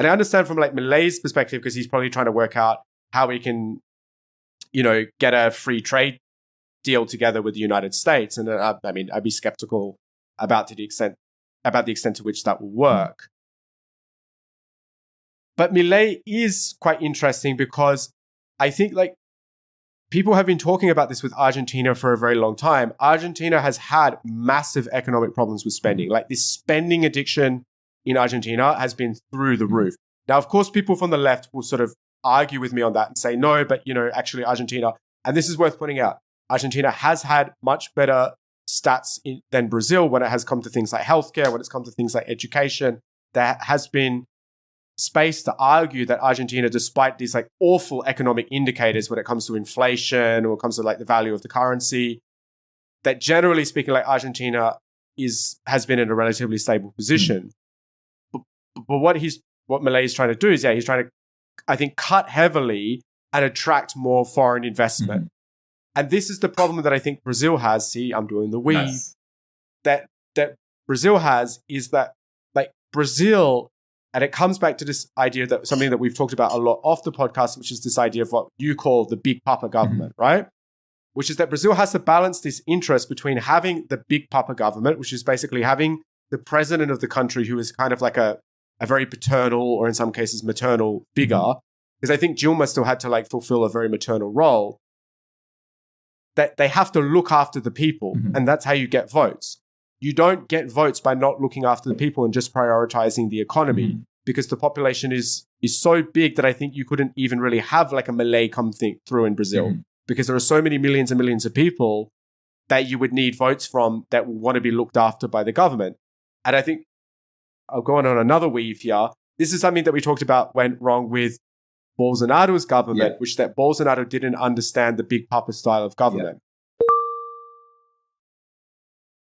And I understand from like Milei's perspective, because he's probably trying to work out how we can, get a free trade deal together with the United States. And I mean, I'd be skeptical about the extent to which that will work. But Milei is quite interesting because I think like people have been talking about this with Argentina for a very long time. Argentina has had massive economic problems with spending. Like this spending addiction in Argentina has been through the roof. Now, of course, people from the left will sort of argue with me on that and say, no, but actually Argentina, and this is worth pointing out, Argentina has had much better stats than Brazil when it has come to things like healthcare, when it's come to things like education. There has been space to argue that Argentina, despite these like awful economic indicators when it comes to inflation or it comes to like the value of the currency, that generally speaking, like Argentina has been in a relatively stable position. But what Milei is trying to do is, he's trying to, I think, cut heavily and attract more foreign investment. And this is the problem that I think Brazil has. See, I'm doing the weave. Yes. That Brazil has is that like Brazil. And it comes back to this idea that something that we've talked about a lot off the podcast, which is this idea of what you call the big papa government, right? Which is that Brazil has to balance this interest between having the big papa government, which is basically having the president of the country who is kind of like a very paternal or in some cases maternal figure. Because I think Dilma still had to like fulfill a very maternal role. That they have to look after the people. And that's how you get votes. You don't get votes by not looking after the people and just prioritizing the economy because the population is so big that I think you couldn't even really have like a Milei come through in Brazil because there are so many millions and millions of people that you would need votes from that will want to be looked after by the government. And I think I'll go on another weave here. This is something that we talked about went wrong with Bolsonaro's government, which that Bolsonaro didn't understand the big papa style of government.